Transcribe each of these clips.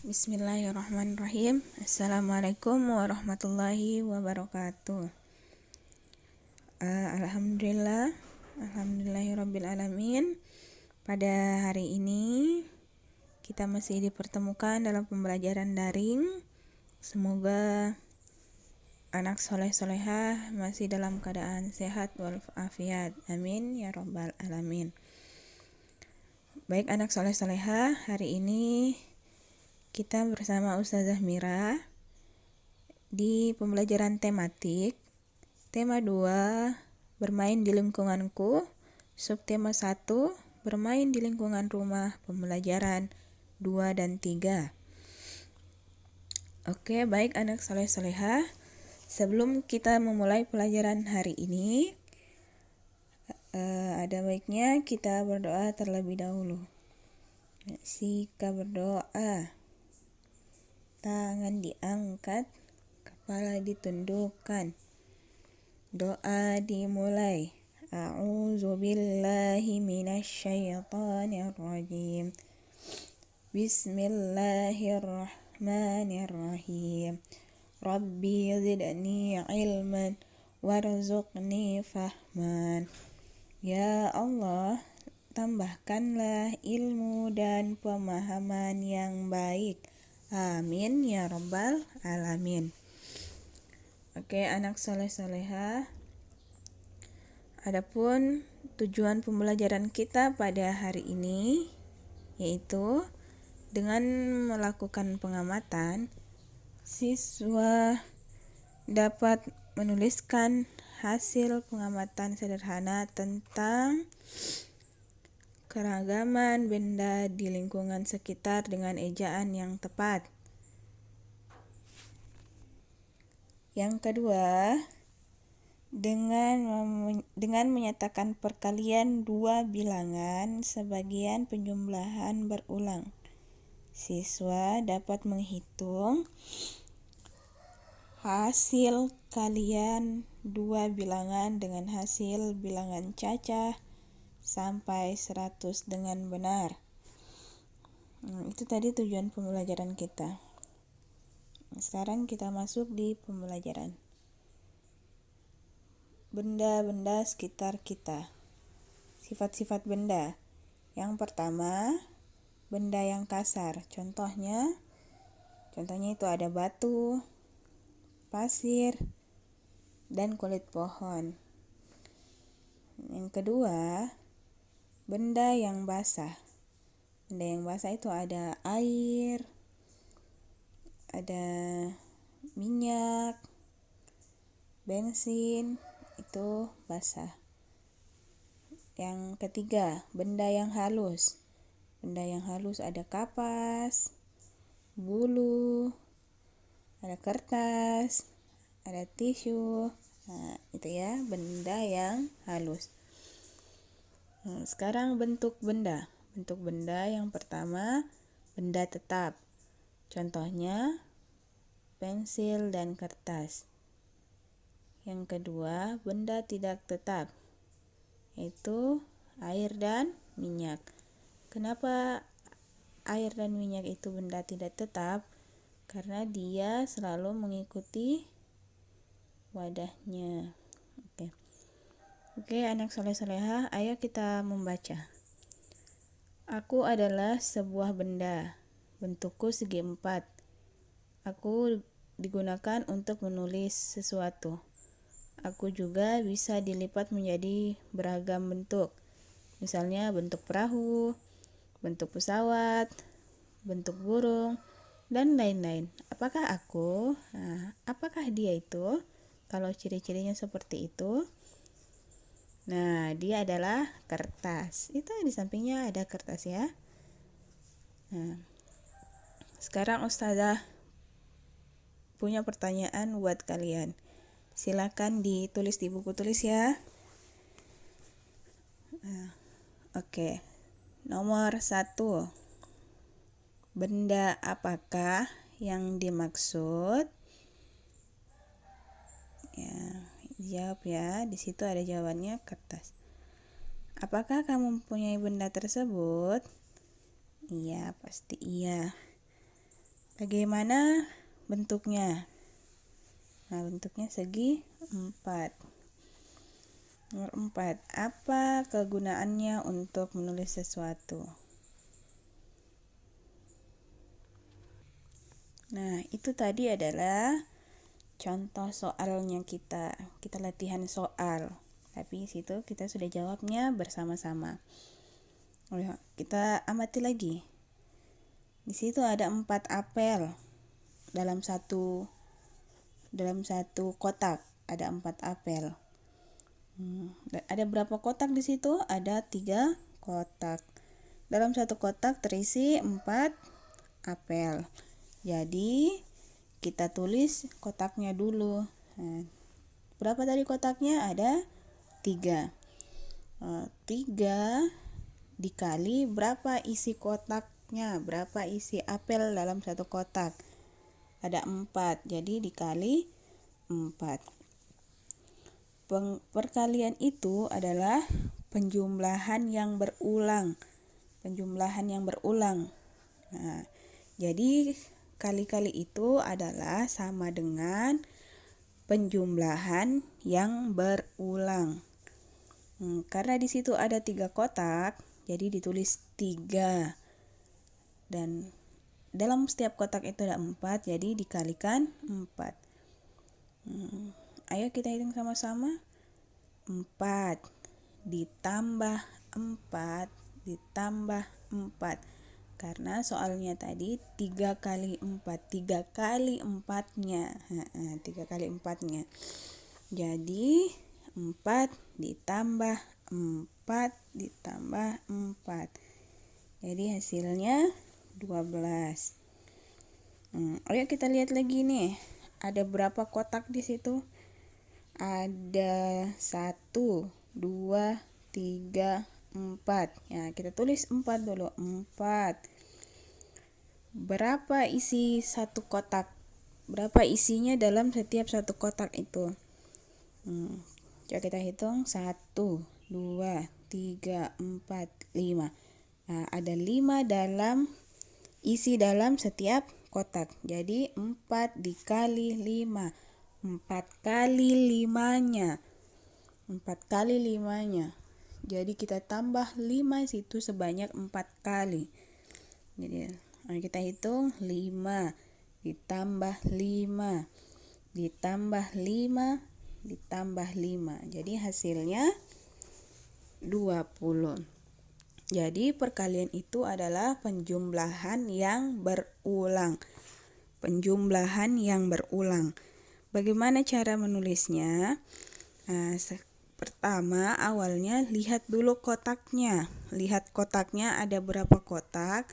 Bismillahirrahmanirrahim. Assalamualaikum warahmatullahi wabarakatuh. Alhamdulillah, alhamdulillahirabbil alamin. Pada hari ini kita masih dipertemukan dalam pembelajaran daring. Semoga anak soleh-solehah masih dalam keadaan sehat walafiat. Amin ya rabbal alamin. Baik anak soleh-solehah, hari ini kita bersama Ustazah Mira di pembelajaran tematik. Tema 2, bermain di lingkunganku. Subtema 1, bermain di lingkungan rumah. Pembelajaran 2 dan 3. Oke, baik anak soleh-solehah. Sebelum kita memulai pelajaran hari ini, ada baiknya kita berdoa terlebih dahulu. Sika berdoa. Tangan diangkat, kepala ditundukkan. Doa dimulai. A'udzubillahi minasyaitonirrajim. Bismillahirrahmanirrahim. Rabbi zidni ilman warzuqni fahman. Ya Allah, tambahkanlah ilmu dan pemahaman yang baik. Amin ya rabbal alamin. Oke, anak soleh-solehah. Adapun tujuan pembelajaran kita pada hari ini yaitu dengan melakukan pengamatan, siswa dapat menuliskan hasil pengamatan sederhana tentang keragaman benda di lingkungan sekitar dengan ejaan yang tepat. Yang kedua, dengan menyatakan perkalian dua bilangan sebagian penjumlahan berulang. Siswa dapat menghitung hasil kalian dua bilangan dengan hasil bilangan cacah sampai 100 dengan benar. Itu tadi tujuan pembelajaran kita. Sekarang kita masuk di pembelajaran. Benda-benda sekitar kita. Sifat-sifat benda. Yang pertama, benda yang kasar. Contohnya itu ada batu, pasir, dan kulit pohon. Yang kedua, benda yang basah. Benda yang basah itu ada air, ada minyak, bensin, itu basah. Yang ketiga, benda yang halus. Benda yang halus ada kapas, bulu, ada kertas, ada tisu. Itu ya, benda yang halus. Sekarang bentuk benda. Bentuk benda yang pertama, benda tetap. Contohnya, pensil dan kertas. Yang kedua, benda tidak tetap, yaitu air dan minyak. Kenapa air dan minyak itu benda tidak tetap? Karena dia selalu mengikuti wadahnya. Oke, anak soleh-solehah, ayo kita membaca. Aku adalah sebuah benda. Bentukku segi empat. Aku digunakan untuk menulis sesuatu. Aku juga bisa dilipat menjadi beragam bentuk. Misalnya bentuk perahu, bentuk pesawat, bentuk burung, dan lain-lain. Apakah aku? Apakah dia itu? Kalau ciri-cirinya seperti itu. Nah, dia adalah kertas. Itu di sampingnya ada kertas ya. Nah, sekarang Ustazah punya pertanyaan buat kalian. Silakan ditulis di buku tulis ya. Oke. Nomor 1. Benda apakah yang dimaksud? Ya, jawab ya. Di situ ada jawabannya, kertas. Apakah kamu mempunyai benda tersebut? Iya, pasti iya. Bagaimana bentuknya? Nah, bentuknya segi 4. Nomor 4. Apa kegunaannya untuk menulis sesuatu? Nah, itu tadi adalah contoh soalnya kita latihan soal. Tapi situ kita sudah jawabnya bersama-sama. Kita amati lagi. Di situ ada 4 apel dalam satu kotak. Ada 4 apel. Ada berapa kotak di situ? Ada 3 kotak. Dalam satu kotak terisi 4 apel. Jadi kita tulis kotaknya dulu. Nah, berapa tadi kotaknya? Ada 3. 3 dikali berapa isi kotaknya? Berapa isi apel dalam satu kotak? Ada 4. Jadi dikali 4. Perkalian itu adalah penjumlahan yang berulang. Nah, jadi kali-kali itu adalah sama dengan penjumlahan yang berulang. Karena di situ ada 3 kotak, jadi ditulis 3. Dan dalam setiap kotak itu ada 4, jadi dikalikan 4. Ayo kita hitung sama-sama. 4 ditambah 4 ditambah 4. Karena soalnya tadi 3 kali 4. 3 kali 4-nya. 3 kali 4-nya. Jadi 4 ditambah 4 ditambah 4. Jadi hasilnya 12. Ayo kita lihat lagi nih. Ada berapa kotak di situ? Ada 1, 2, 3, 4. Ya, kita tulis 4 dulu. 4. Berapa isi satu kotak? Berapa isinya dalam setiap satu kotak itu? Coba kita hitung. 1, 2, 3, 4, 5. Nah, ada 5 isi dalam setiap kotak. Jadi 4 dikali 5. 4 kali 5-nya. 4 kali 5-nya. Jadi kita tambah 5 situ sebanyak 4 kali. Jadi kita hitung 5 ditambah 5 ditambah 5 ditambah 5. Jadi hasilnya 20. Jadi perkalian itu adalah penjumlahan yang berulang. Penjumlahan yang berulang. Bagaimana cara menulisnya? Pertama, awalnya lihat dulu kotaknya. Lihat kotaknya ada berapa kotak.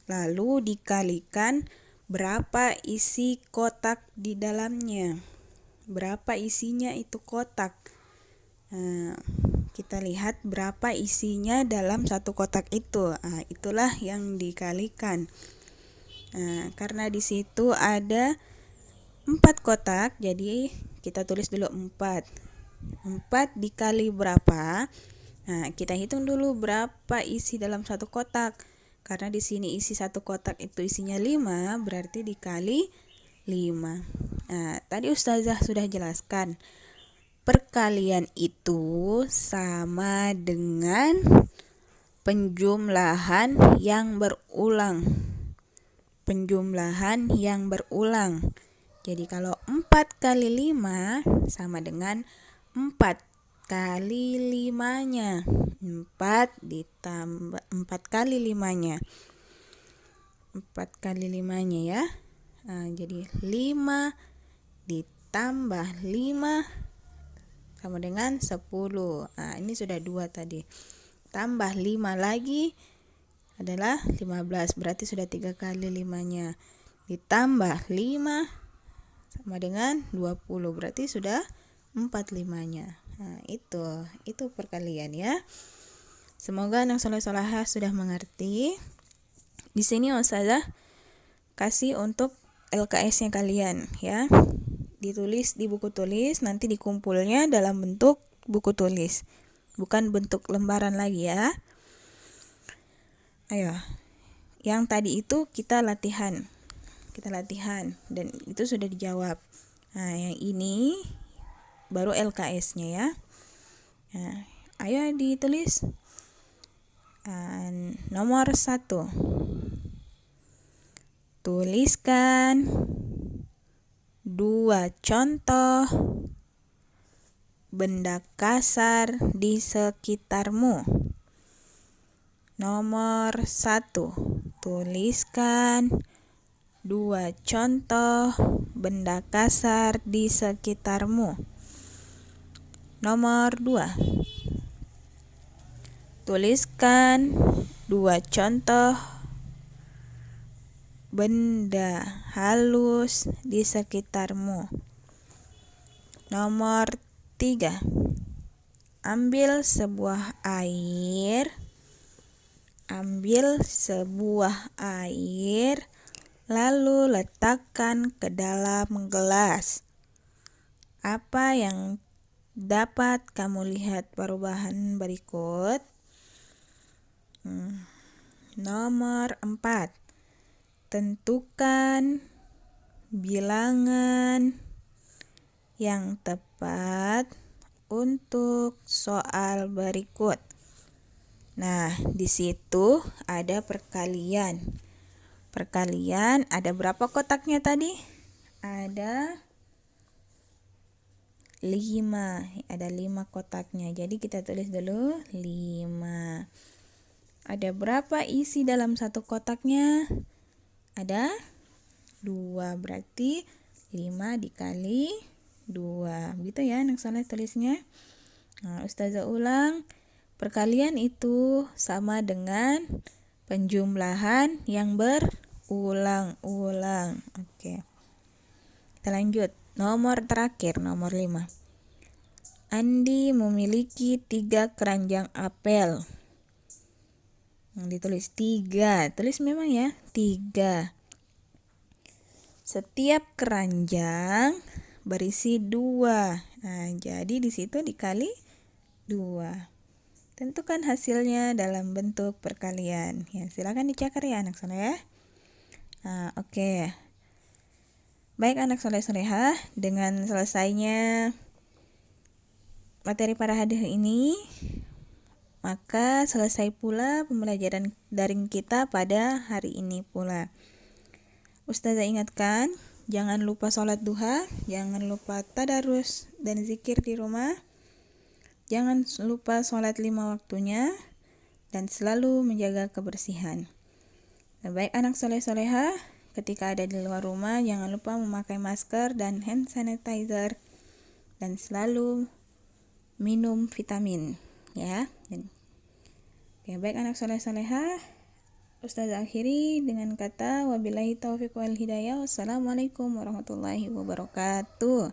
Lalu dikalikan berapa isi kotak di dalamnya. Berapa isinya itu kotak. Kita lihat berapa isinya dalam satu kotak itu. Itulah yang dikalikan. Karena di situ ada 4 kotak, jadi kita tulis dulu 4. 4 dikali berapa? Nah, kita hitung dulu berapa isi dalam satu kotak. Karena di sini isi satu kotak itu isinya 5, berarti dikali 5. Nah, tadi Ustazah sudah jelaskan. Perkalian itu sama dengan penjumlahan yang berulang. Penjumlahan yang berulang. Jadi kalau 4 kali 5 sama dengan 4 kali 5-nya. 4 ditambah 4 kali 5-nya. 4 kali 5-nya ya. Jadi 5 ditambah 5 sama dengan 10. Ini sudah 2 tadi. Tambah 5 lagi adalah 15. Berarti sudah 3 kali 5-nya. Ditambah 5 sama dengan 20, berarti sudah 4 5-nya. Itu perkalian ya. Semoga anak soleh-solehah sudah mengerti. Di sini Ustazah kasih untuk LKS-nya kalian ya. Ditulis di buku tulis, nanti dikumpulnya dalam bentuk buku tulis. Bukan bentuk lembaran lagi ya. Ayo. Yang tadi itu kita latihan. kita latihan dan itu sudah dijawab. Nah, yang ini baru LKS-nya ya. Nah, ayo ditulis. Nomor 1. Tuliskan 2 contoh benda kasar di sekitarmu. Nomor 1. Tuliskan 2 contoh benda kasar di sekitarmu. Nomor 2. Tuliskan 2 contoh benda halus di sekitarmu. Nomor 3. Ambil sebuah air, lalu letakkan ke dalam gelas. Apa yang dapat kamu lihat perubahan berikut? Nomor 4. Tentukan bilangan yang tepat untuk soal berikut. Nah, di situ ada perkalian. Perkalian ada berapa kotaknya tadi? Ada 5. Ada 5 kotaknya. Jadi kita tulis dulu 5. Ada berapa isi dalam satu kotaknya? Ada 2, berarti 5 dikali 2. Begitu ya anak soleh tulisnya. Nah, Ustazah ulang. Perkalian itu sama dengan penjumlahan yang berulang-ulang. Oke. Kita lanjut. Nomor terakhir, nomor 5. Andi memiliki 3 keranjang apel. Ditulis 3. Tulis memang ya, 3. Setiap keranjang berisi 2. Nah, jadi di situ dikali 2. Tentukan hasilnya dalam bentuk perkalian. Ya, silakan dicakar ya anak soleh ya. Nah, oke. Baik anak soleh-solehah, dengan selesainya materi pada hari ini, maka selesai pula pembelajaran daring kita pada hari ini pula. Ustazah ingatkan, jangan lupa sholat duha, jangan lupa tadarus dan zikir di rumah, jangan lupa sholat 5 waktunya, dan selalu menjaga kebersihan. Baik anak soleh-solehah, ketika ada di luar rumah, jangan lupa memakai masker dan hand sanitizer, dan selalu minum vitamin. Ya, oke, baik anak soleh-solehah, Ustazah akhiri dengan kata wabillahi taufiq wal hidayah. Wassalamualaikum warahmatullahi wabarakatuh.